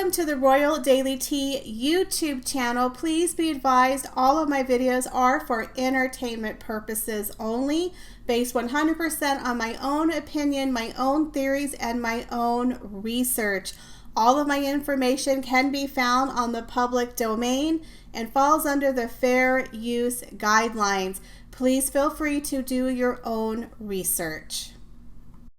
Welcome to the Royal Daily Tea YouTube channel. Please be advised all of my videos are for entertainment purposes only, based 100% on my own opinion, my own theories, and my own research. All of my information can be found on the public domain and falls under the fair use guidelines. Please feel free to do your own research.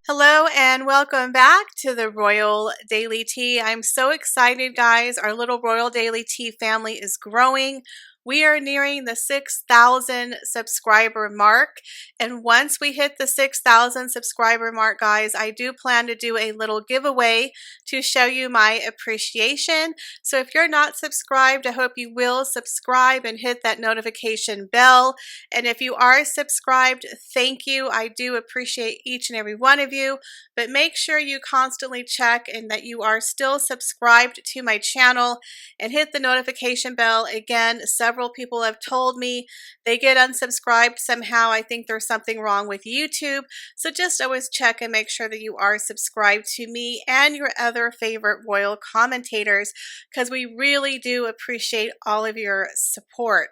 Hello and welcome back to the Royal Daily Tea. I'm so excited, guys. Our little Royal Daily Tea family is growing. We are nearing the 6,000 subscriber mark. And once we hit the 6,000 subscriber mark, guys, I do plan to do a little giveaway to show you my appreciation. So if you're not subscribed, I hope you will subscribe and hit that notification bell. And if you are subscribed, thank you. I do appreciate each and every one of you. But make sure you constantly check and that you are still subscribed to my channel and hit the notification bell. Again, several people have told me they get unsubscribed somehow. I think there's something wrong with YouTube. So just always check and make sure that you are subscribed to me and your other favorite royal commentators, because we really do appreciate all of your support.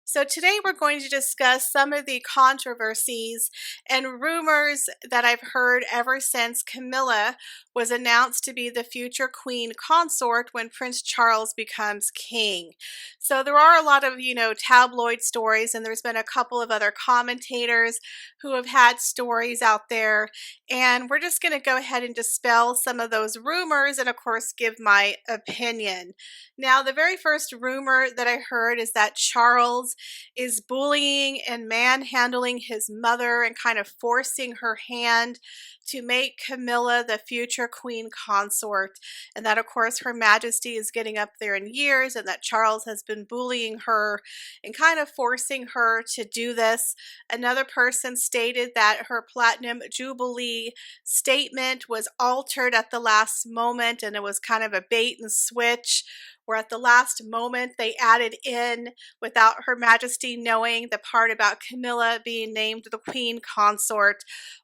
So today we're going to discuss some of the controversies and rumors that I've heard ever since Camilla was announced to be the future queen consort when Prince Charles becomes king. So there are a lot of, tabloid stories, and there's been a couple of other commentators who have had stories out there, and we're just going to go ahead and dispel some of those rumors and of course give my opinion. Now, the very first rumor that I heard is that Charles is bullying and manhandling his mother and kind of forcing her hand to make Camilla the future queen consort, and that of course Her Majesty is getting up there in years and that Charles has been bullying her and kind of forcing her to do this. Another person stated that her Platinum Jubilee statement was altered at the last moment and it was kind of a bait and switch, where at the last moment they added in, without Her Majesty knowing, the part about Camilla being named the queen consort.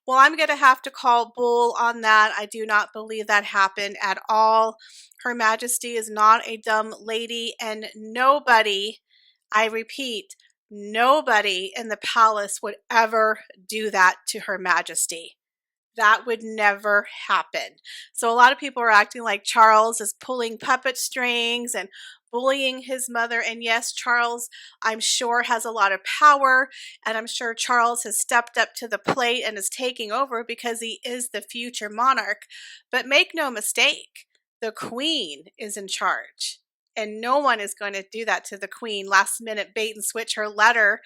Well, I'm going to have to call bull on that. I do not believe that happened at all. Her Majesty is not a dumb lady, and nobody, I repeat, nobody in the palace would ever do that to Her Majesty. That would never happen. So a lot of people are acting like Charles is pulling puppet strings and bullying his mother. And yes, Charles, I'm sure, has a lot of power, and I'm sure Charles has stepped up to the plate and is taking over because he is the future monarch. But make no mistake, the queen is in charge, and no one is going to do that to the queen. Last minute bait and switch her letter.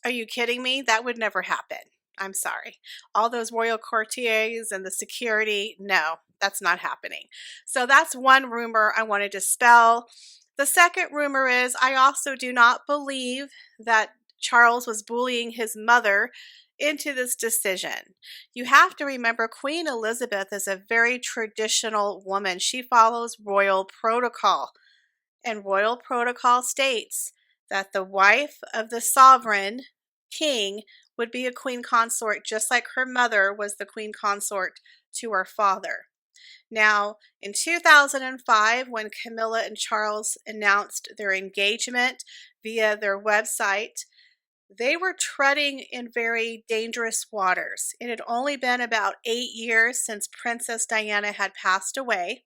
Are you kidding me? That would never happen. I'm sorry. All those royal courtiers and the security, no, that's not happening. So that's one rumor I want to dispel. The second rumor is I also do not believe that Charles was bullying his mother into this decision. You have to remember, Queen Elizabeth is a very traditional woman. She follows royal protocol, and royal protocol states that the wife of the sovereign king would be a queen consort, just like her mother was the queen consort to her father. Now, in 2005, when Camilla and Charles announced their engagement via their website, they were treading in very dangerous waters. It had only been about 8 years since Princess Diana had passed away.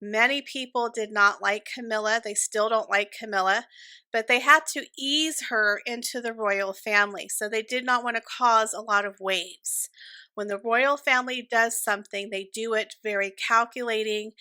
Many people did not like Camilla. They still don't like Camilla, but they had to ease her into the royal family. So they did not want to cause a lot of waves. When the royal family does something, they do it very calculating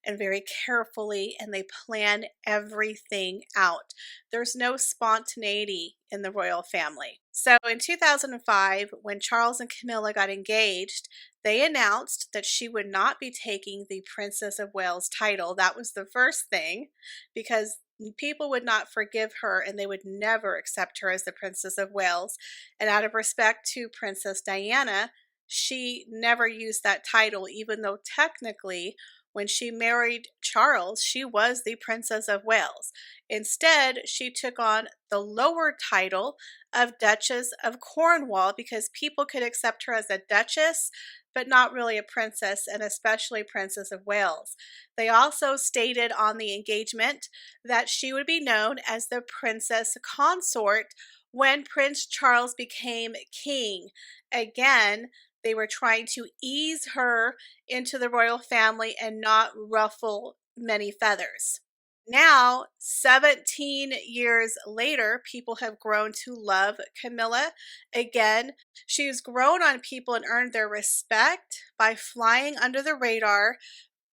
and very carefully, and they plan everything out. There's no spontaneity in the royal family. So in 2005, when Charles and Camilla got engaged, they announced that she would not be taking the Princess of Wales title. That was the first thing, because people would not forgive her and they would never accept her as the Princess of Wales. And out of respect to Princess Diana, she never used that title, even though technically when she married Charles, she was the Princess of Wales. Instead, she took on the lower title of Duchess of Cornwall because people could accept her as a duchess, but not really a princess, and especially Princess of Wales. They also stated on the engagement that she would be known as the Princess Consort when Prince Charles became king. Again, they were trying to ease her into the royal family and not ruffle many feathers. Now, 17 years later, people have grown to love Camilla. Again, she's grown on people and earned their respect by flying under the radar,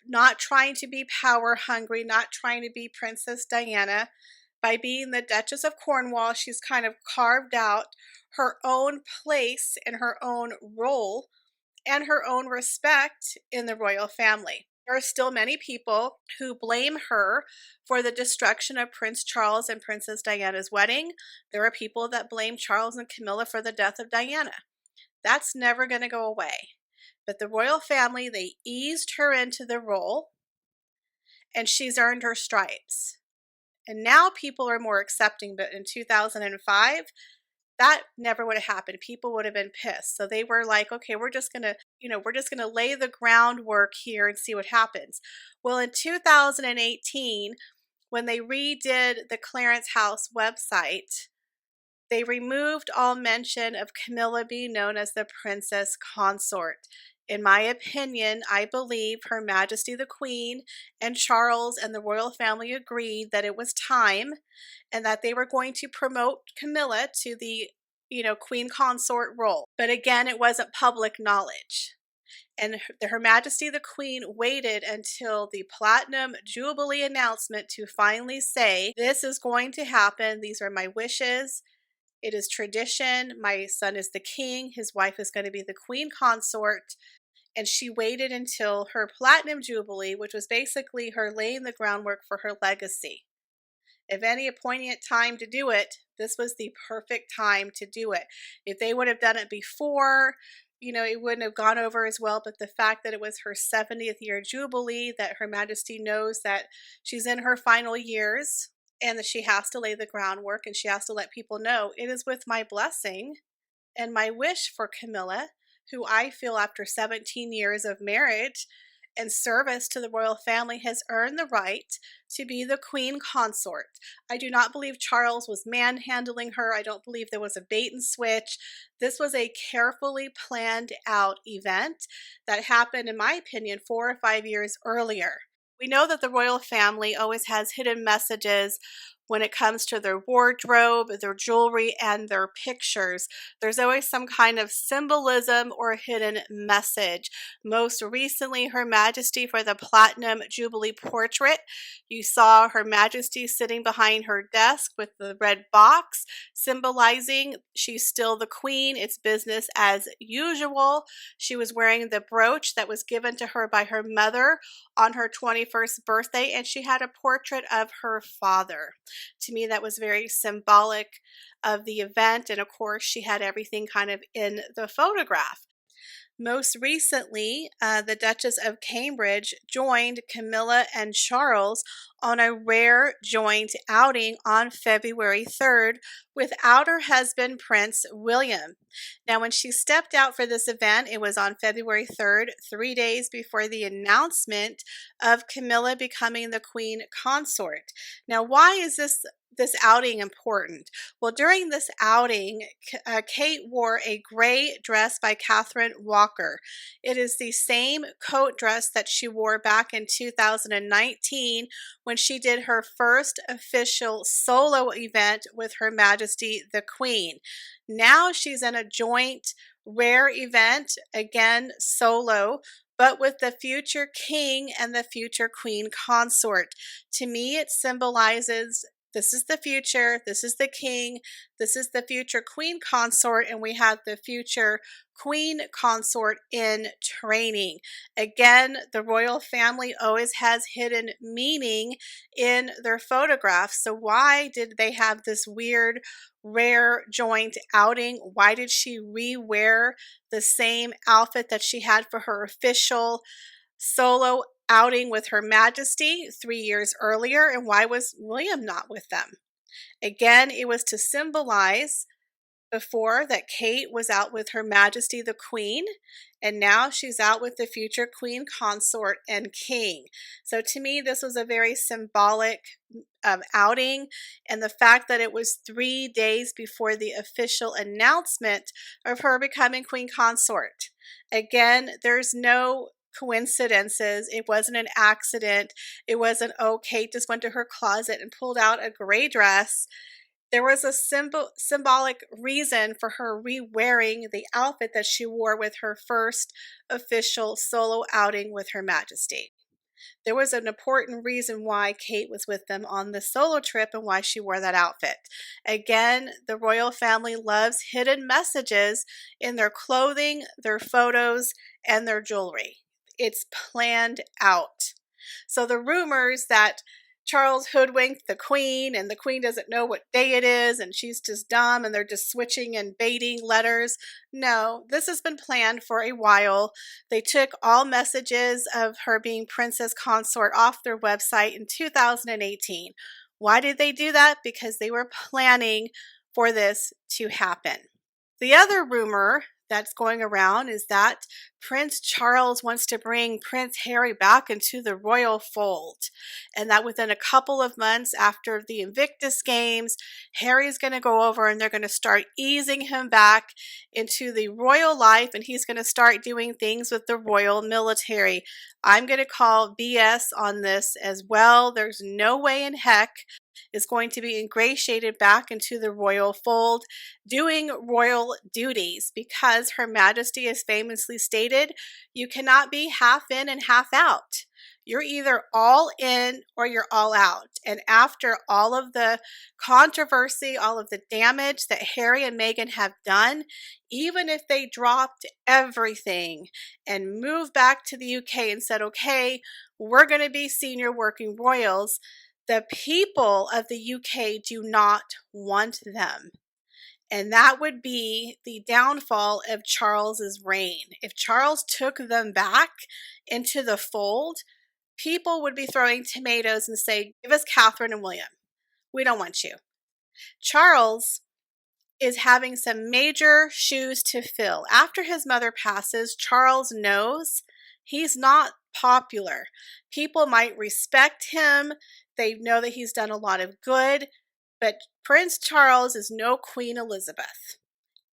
not trying to be power hungry, not trying to be Princess Diana. By being the Duchess of Cornwall, she's kind of carved out her own place and her own role and her own respect in the royal family. There are still many people who blame her for the destruction of Prince Charles and Princess Diana's wedding. There are people that blame Charles and Camilla for the death of Diana. That's never going to go away. But the royal family, they eased her into the role, and she's earned her stripes. And now people are more accepting, but in 2005, that never would have happened. People would have been pissed. So they were like, okay, we're just going to lay the groundwork here and see what happens. Well, in 2018, when they redid the Clarence House website, they removed all mention of Camilla being known as the Princess Consort. In my opinion, I believe Her Majesty the Queen and Charles and the royal family agreed that it was time and that they were going to promote Camilla to the, Queen Consort role. But again, it wasn't public knowledge. And Her Majesty the Queen waited until the Platinum Jubilee announcement to finally say, this is going to happen. These are my wishes. It is tradition. My son is the king. His wife is going to be the Queen Consort. And she waited until her Platinum Jubilee, which was basically her laying the groundwork for her legacy. If any poignant time to do it, this was the perfect time to do it. If they would have done it before, it wouldn't have gone over as well. But the fact that it was her 70th year Jubilee, that Her Majesty knows that she's in her final years and that she has to lay the groundwork and she has to let people know, it is with my blessing and my wish for Camilla, who I feel after 17 years of marriage and service to the royal family has earned the right to be the Queen Consort. I do not believe Charles was manhandling her. I don't believe there was a bait and switch. This was a carefully planned out event that happened, in my opinion, 4 or 5 years earlier. We know that the royal family always has hidden messages when it comes to their wardrobe, their jewelry, and their pictures. There's always some kind of symbolism or hidden message. Most recently, Her Majesty for the Platinum Jubilee portrait, you saw Her Majesty sitting behind her desk with the red box, symbolizing she's still the queen. It's business as usual. She was wearing the brooch that was given to her by her mother on her 21st birthday, and she had a portrait of her father. To me, that was very symbolic of the event, and of course, she had everything kind of in the photograph. Most recently, the Duchess of Cambridge joined Camilla and Charles on a rare joint outing on February 3rd without her husband, Prince William. Now, when she stepped out for this event, it was on February 3rd, 3 days before the announcement of Camilla becoming the Queen Consort. Now, why is this outing important? Well, during this outing, Kate wore a gray dress by Catherine Walker. It is the same coat dress that she wore back in 2019 when she did her first official solo event with Her Majesty the Queen. Now she's in a joint rare event, again solo, but with the future king and the future queen consort. To me, it symbolizes this is the future, this is the king, this is the future queen consort, and we have the future queen consort in training. Again, the royal family always has hidden meaning in their photographs. So why did they have this weird, rare joint outing? Why did she re-wear the same outfit that she had for her official solo outing with Her Majesty 3 years earlier, and why was William not with them? Again, it was to symbolize before that Kate was out with Her Majesty the Queen, and now she's out with the future Queen Consort and King. So to me, this was a very symbolic outing, and the fact that it was 3 days before the official announcement of her becoming Queen Consort. Again, there's no coincidences. It wasn't an accident. It wasn't, oh, Kate just went to her closet and pulled out a gray dress. There was a symbolic reason for her re-wearing the outfit that she wore with her first official solo outing with Her Majesty. There was an important reason why Kate was with them on the solo trip and why she wore that outfit. Again, the royal family loves hidden messages in their clothing, their photos, and their jewelry. It's planned out. So the rumors that Charles hoodwinked the Queen and the Queen doesn't know what day it is and she's just dumb and they're just switching and baiting letters. No, this has been planned for a while. They took all messages of her being Princess Consort off their website in 2018. Why did they do that? Because they were planning for this to happen. The other rumor that's going around is that Prince Charles wants to bring Prince Harry back into the royal fold, and that within a couple of months after the Invictus Games, Harry's going to go over and they're going to start easing him back into the royal life, and he's going to start doing things with the royal military. I'm going to call BS on this as well. There's no way in heck is going to be ingratiated back into the royal fold doing royal duties, because Her Majesty has famously stated, you cannot be half in and half out. You're either all in or you're all out. And after all of the controversy, all of the damage that Harry and Meghan have done, even if they dropped everything and moved back to the UK and said, okay, we're going to be senior working royals, the people of the UK do not want them. And that would be the downfall of Charles's reign. If Charles took them back into the fold, people would be throwing tomatoes and say, give us Catherine and William. We don't want you. Charles is having some major shoes to fill. After his mother passes, Charles knows he's not popular. People might respect him. They know that he's done a lot of good, but Prince Charles is no Queen Elizabeth,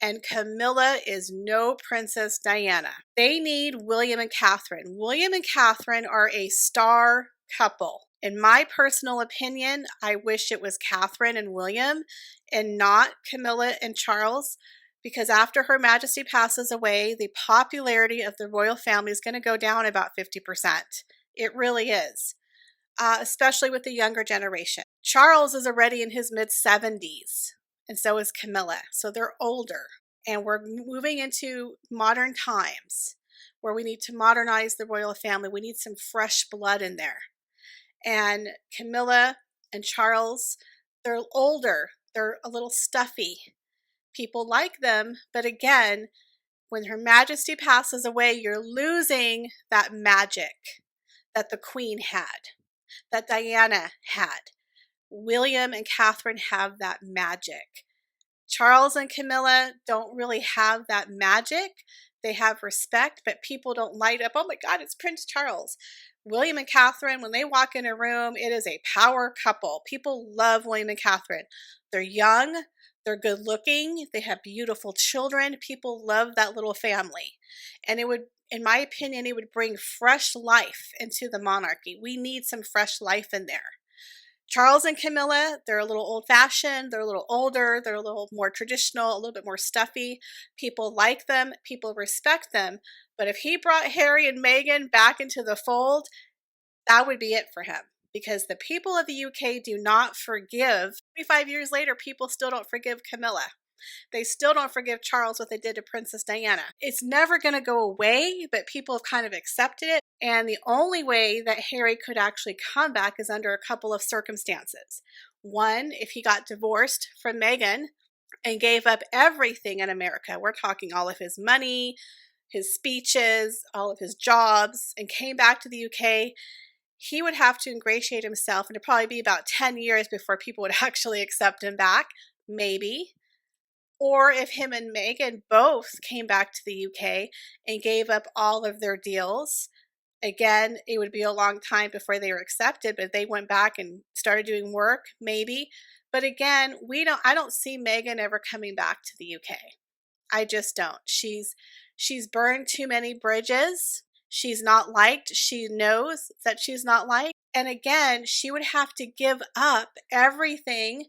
and Camilla is no Princess Diana. They need William and Catherine. William and Catherine are a star couple. In my personal opinion, I wish it was Catherine and William and not Camilla and Charles, because after Her Majesty passes away, the popularity of the royal family is going to go down about 50%. It really is. Especially with the younger generation. Charles is already in his mid-70s, and so is Camilla. So they're older, and we're moving into modern times where we need to modernize the royal family. We need some fresh blood in there. And Camilla and Charles, they're older. They're a little stuffy. People like them, but again, when Her Majesty passes away, you're losing that magic that the Queen had, that Diana had. William and Catherine have that magic. Charles and Camilla don't really have that magic. They have respect, but people don't light up, oh my God, it's Prince Charles. William and Catherine, when they walk in a room, it is a power couple. People love William and Catherine. They're young, they're good looking, they have beautiful children. People love that little family. And it would, in my opinion, it would bring fresh life into the monarchy. We need some fresh life in there. Charles and Camilla, they're a little old-fashioned, they're a little older, they're a little more traditional, a little bit more stuffy. People like them, people respect them. But if he brought Harry and Meghan back into the fold, that would be it for him. Because the people of the UK do not forgive. 25 years later, people still don't forgive Camilla. They still don't forgive Charles what they did to Princess Diana. It's never going to go away, but people have kind of accepted it. And the only way that Harry could actually come back is under a couple of circumstances. One, if he got divorced from Meghan and gave up everything in America. We're talking all of his money, his speeches, all of his jobs, and came back to the UK. He would have to ingratiate himself, and it'd probably be about 10 years before people would actually accept him back. Maybe. or if him and Meghan both came back to the UK and gave up all of their deals. Again, it would be a long time before they were accepted, but if they went back and started doing work, maybe. But again, I don't see Meghan ever coming back to the UK. I just don't. She's burned too many bridges. She's not liked. She knows that she's not liked. And again, she would have to give up everything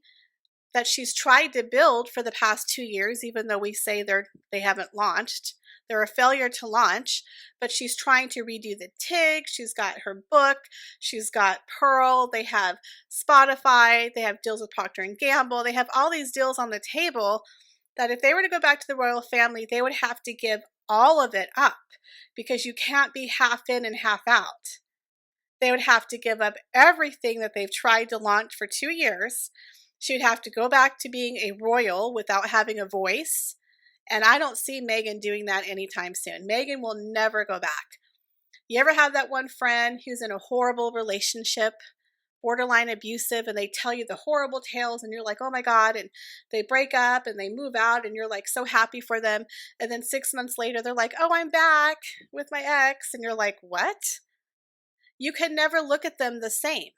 that she's tried to build for the past 2 years, even though we say they haven't launched. They're a failure to launch, but she's trying to redo the TIG. She's got her book. She's got Pearl. They have Spotify. They have deals with Procter & Gamble. They have all these deals on the table that if they were to go back to the royal family, they would have to give all of it up because you can't be half in and half out. They would have to give up everything that they've tried to launch for 2 years. She would have to go back to being a royal without having a voice. And I don't see Meghan doing that anytime soon. Meghan will never go back. You ever have that one friend who's in a horrible relationship, borderline abusive, and they tell you the horrible tales and you're like, oh my God, and they break up and they move out and you're like so happy for them. And then 6 months later, they're like, oh, I'm back with my ex. And you're like, what? You can never look at them the same.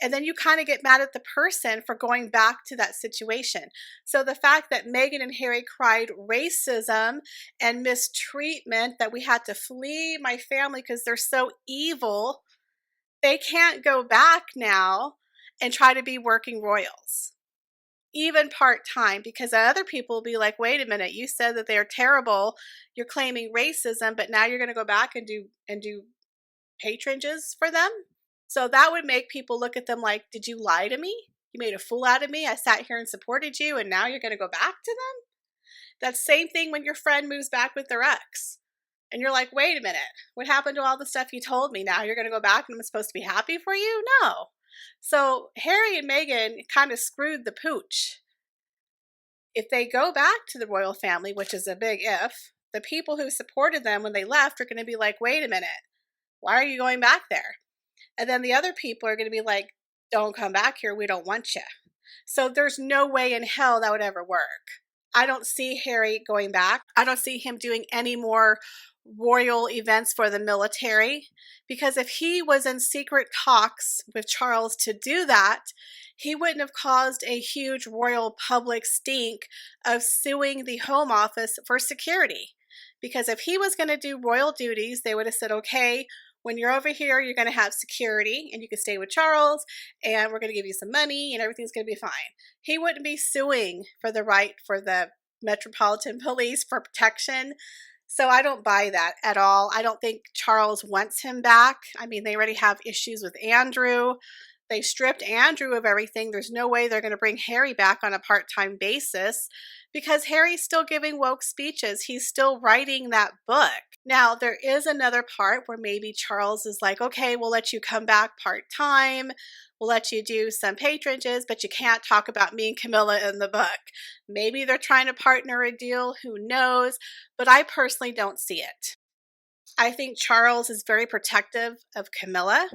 And then you kind of get mad at the person for going back to that situation. So the fact that Meghan and Harry cried racism and mistreatment, that we had to flee my family because they're so evil, they can't go back now and try to be working royals, even part-time, because other people will be like, wait a minute, you said that they're terrible. You're claiming racism, but now you're going to go back and do patronages for them. So that would make people look at them like, did you lie to me? You made a fool out of me. I sat here and supported you, and now you're going to go back to them? That same thing when your friend moves back with their ex. And you're like, wait a minute, what happened to all the stuff you told me? Now you're going to go back and I'm supposed to be happy for you? No. So Harry and Meghan kind of screwed the pooch. If they go back to the royal family, which is a big if, the people who supported them when they left are going to be like, wait a minute, why are you going back there? And then the other people are going to be like, don't come back here. We don't want you. So there's no way in hell that would ever work. I don't see Harry going back. I don't see him doing any more royal events for the military, because if he was in secret talks with Charles to do that, he wouldn't have caused a huge royal public stink of suing the Home Office for security. Because if he was going to do royal duties, they would have said, okay, when you're over here, you're going to have security and you can stay with Charles and we're going to give you some money and everything's going to be fine. He wouldn't be suing for the right for the Metropolitan Police for protection. So I don't buy that at all. I don't think Charles wants him back. I mean, they already have issues with Andrew. They stripped Andrew of everything. There's no way they're going to bring Harry back on a part-time basis because Harry's still giving woke speeches. He's still writing that book. Now, there is another part where maybe Charles is like, okay, we'll let you come back part-time. We'll let you do some patronages, but you can't talk about me and Camilla in the book. Maybe they're trying to partner a deal. Who knows? But I personally don't see it. I think Charles is very protective of Camilla.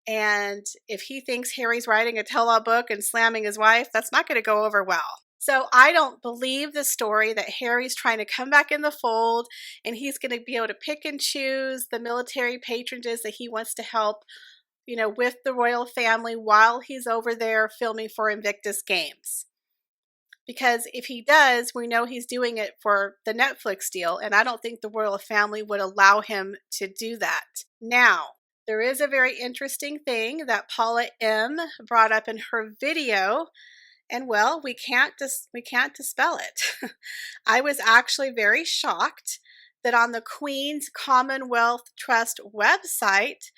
And if he thinks Harry's writing a tell-all book and slamming his wife, that's not going to go over well. So I don't believe the story that Harry's trying to come back in the fold and he's going to be able to pick and choose the military patronages that he wants to help, with the royal family while he's over there filming for Invictus Games. Because if he does, we know he's doing it for the Netflix deal, and I don't think the royal family would allow him to do that. Now, there is a very interesting thing that Paula M. brought up in her video. And well, we can't dispel it. I was actually very shocked that on the Queen's Commonwealth Trust website,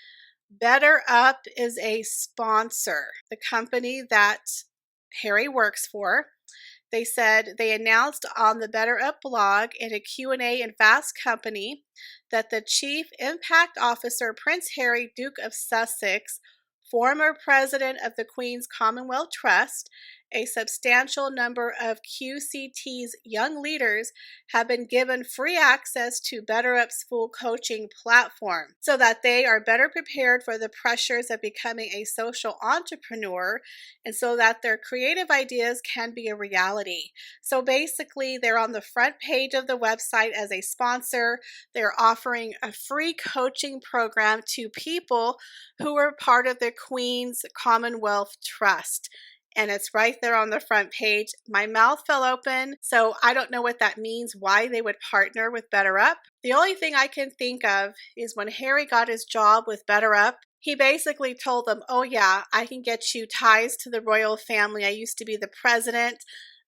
BetterUp is a sponsor, the company that Harry works for. They said they announced on the BetterUp blog in a Q&A in Fast Company that the Chief Impact Officer, Prince Harry, Duke of Sussex, former president of the Queen's Commonwealth Trust, a substantial number of QCT's young leaders have been given free access to BetterUp's full coaching platform so that they are better prepared for the pressures of becoming a social entrepreneur and so that their creative ideas can be a reality. So basically, they're on the front page of the website as a sponsor. They're offering a free coaching program to people who are part of the Queen's Commonwealth Trust. And it's right there on the front page. My mouth fell open, so I don't know what that means, why they would partner with BetterUp. The only thing I can think of is when Harry got his job with BetterUp, he basically told them, oh yeah, I can get you ties to the royal family. I used to be the president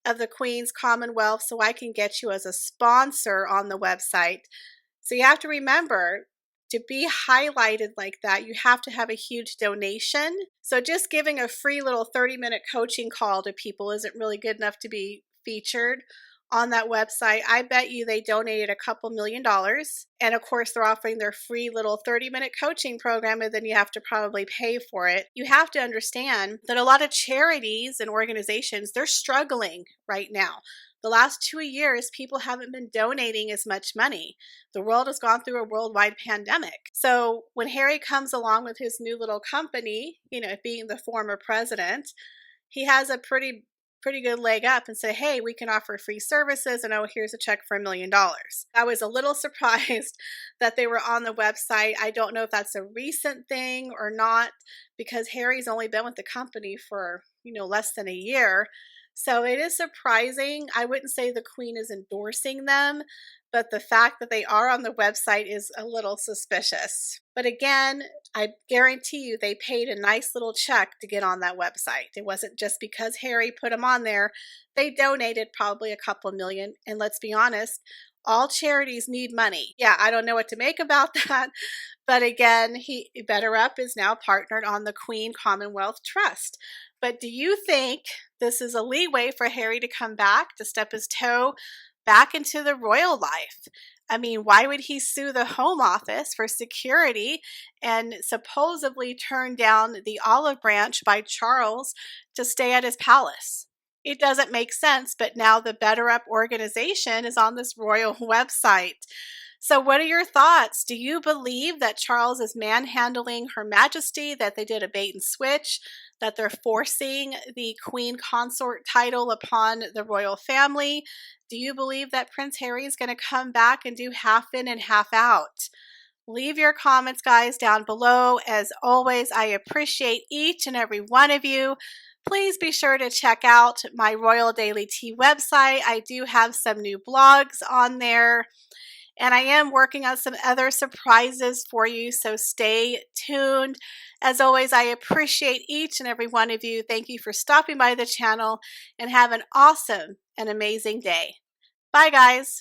of the Queen's Commonwealth, so I can get you as a sponsor on the website. So you have to remember, to be highlighted like that, you have to have a huge donation. So just giving a free little 30-minute coaching call to people isn't really good enough to be featured on that website. I bet you they donated a couple $1,000,000. And of course, they're offering their free little 30-minute coaching program, and then you have to probably pay for it. You have to understand that a lot of charities and organizations, they're struggling right now. The last 2 years, people haven't been donating as much money. The world has gone through a worldwide pandemic. So when Harry comes along with his new little company, being the former president, he has a pretty good leg up and say, hey, we can offer free services, and oh, here's a check for $1 million. I was a little surprised that they were on the website. I don't know if that's a recent thing or not, because Harry's only been with the company for, less than a year. So it is surprising. I wouldn't say the Queen is endorsing them, but the fact that they are on the website is a little suspicious. But again, I guarantee you they paid a nice little check to get on that website. It wasn't just because Harry put them on there. They donated probably a couple million. And let's be honest, all charities need money. Yeah, I don't know what to make about that. But again, BetterUp is now partnered on the Queen Commonwealth Trust. But do you think this is a leeway for Harry to come back, to step his toe back into the royal life? I mean, why would he sue the Home Office for security and supposedly turn down the olive branch by Charles to stay at his palace? It doesn't make sense, but now the BetterUp organization is on this royal website. So what are your thoughts? Do you believe that Charles is manhandling Her Majesty, that they did a bait and switch, that they're forcing the Queen Consort title upon the royal family? Do you believe that Prince Harry is going to come back and do half in and half out? Leave your comments, guys, down below. As always, I appreciate each and every one of you. Please be sure to check out my Royal Daily Tea website. I do have some new blogs on there, and I am working on some other surprises for you, so stay tuned. As always, I appreciate each and every one of you. Thank you for stopping by the channel, and have an awesome and amazing day. Bye, guys.